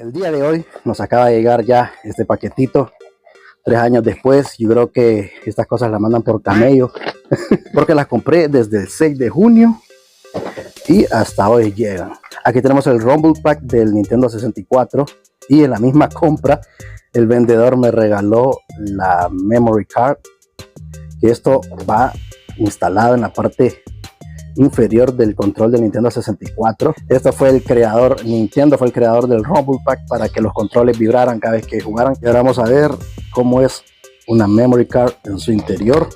El día de hoy nos acaba de llegar ya este paquetito, 3 años después. Yo creo que estas cosas las mandan por camello, porque las compré desde el 6 de junio y hasta hoy llegan. Aquí tenemos el Rumble Pack del Nintendo 64 y en la misma compra el vendedor me regaló la Memory Card, que esto va instalado en la parte inferior del control del Nintendo 64. Esto fue el creador, Nintendo fue el creador del Rumble Pack para que los controles vibraran cada vez que jugaran. Y ahora vamos a ver cómo es una Memory Card en su interior.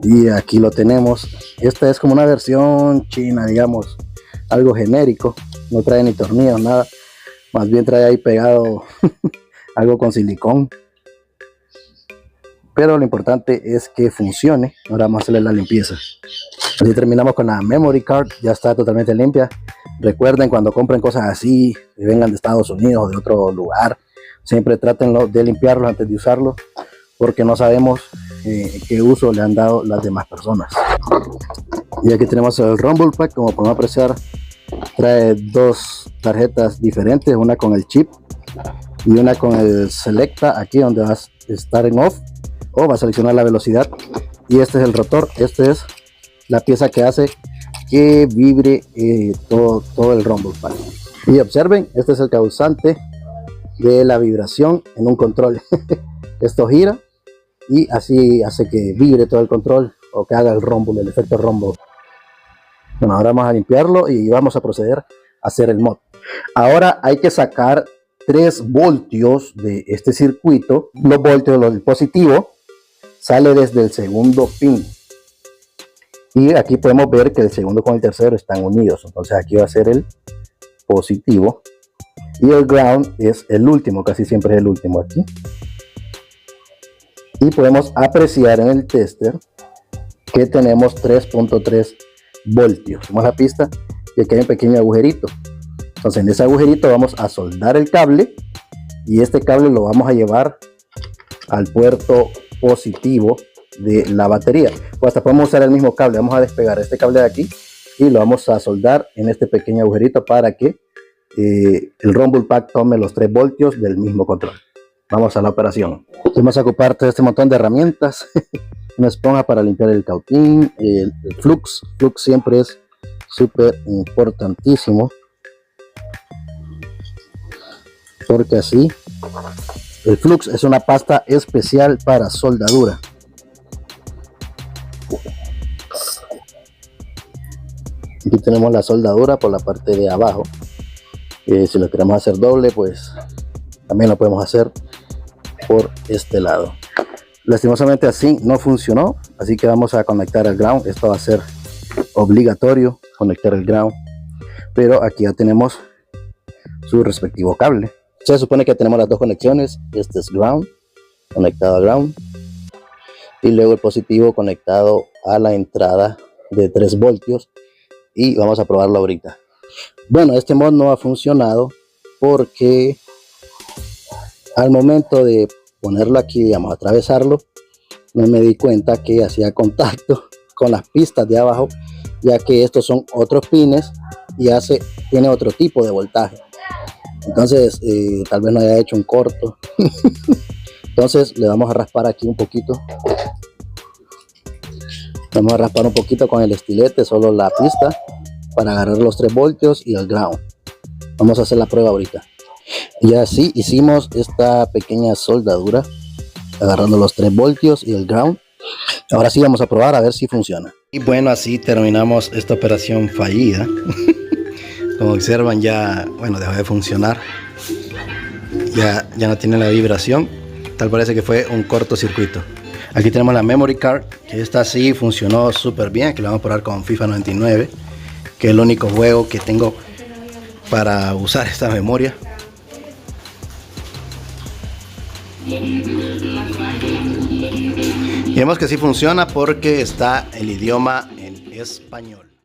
Y aquí lo tenemos. Esta es como una versión china, digamos, algo genérico. No trae ni tornillos, nada. Más bien trae ahí pegado algo con silicón. Pero lo importante es que funcione. Ahora vamos a hacerle la limpieza. Así terminamos con la Memory Card. Ya está totalmente limpia. Recuerden, cuando compren cosas así, que vengan de Estados Unidos o de otro lugar, siempre trátenlo de limpiarlo antes de usarlo, porque no sabemos qué uso le han dado las demás personas. Y aquí tenemos el Rumble Pack. Como podemos apreciar, trae dos tarjetas diferentes, una con el chip y una con el Selecta, aquí donde vas a estar en off o va a seleccionar la velocidad. Y este es el rotor, este es la pieza que hace que vibre todo el Rumble Pack. Y observen, este es el causante de la vibración en un control. Esto gira y así hace que vibre todo el control, o que haga el rumble, el efecto rumble. Bueno, ahora vamos a limpiarlo y vamos a proceder a hacer el mod. Ahora hay que sacar 3 voltios de este circuito. Los voltios del positivo sale desde el segundo pin, y aquí podemos ver que el segundo con el tercero están unidos. Entonces aquí va a ser el positivo y el ground es el último, casi siempre es el último aquí. Y podemos apreciar en el tester que tenemos 3.3 voltios. Vamos a la pista y aquí hay un pequeño agujerito. Entonces en ese agujerito vamos a soldar el cable, y este cable lo vamos a llevar al puerto positivo de la batería, o hasta podemos usar el mismo cable. Vamos a despegar este cable de aquí y lo vamos a soldar en este pequeño agujerito para que el Rumble Pack tome los 3 voltios del mismo control. Vamos a la operación. Vamos a ocupar todo este montón de herramientas. Una esponja para limpiar el cautín, el flux siempre es súper importantísimo, porque así el flux es una pasta especial para soldadura. Aquí tenemos la soldadura por la parte de abajo. Si lo queremos hacer doble, pues también lo podemos hacer por este lado. Lastimosamente así no funcionó, así que vamos a conectar el ground. Esto va a ser obligatorio, conectar el ground, pero aquí ya tenemos su respectivo cable. Se supone que tenemos las dos conexiones. Este es ground, conectado a ground, y luego el positivo conectado a la entrada de 3 voltios, y vamos a probarlo ahorita. Bueno, este mod no ha funcionado porque al momento de ponerlo aquí, digamos, atravesarlo, no me di cuenta que hacía contacto con las pistas de abajo, ya que estos son otros pines y tiene otro tipo de voltaje. Entonces tal vez no haya hecho un corto. Entonces le vamos a raspar aquí un poquito. Vamos a raspar un poquito con el estilete, solo la pista, para agarrar los 3 voltios y el ground. Vamos a hacer la prueba ahorita. Y así hicimos esta pequeña soldadura, agarrando los 3 voltios y el ground. Ahora sí vamos a probar a ver si funciona. Y bueno, así terminamos esta operación fallida. Como observan, ya, bueno, dejó de funcionar. Ya no tiene la vibración. Tal parece que fue un cortocircuito. Aquí tenemos la Memory Card, que esta sí funcionó súper bien. Aquí lo vamos a probar con FIFA 99, que es el único juego que tengo para usar esta memoria. Y vemos que sí funciona porque está el idioma en español.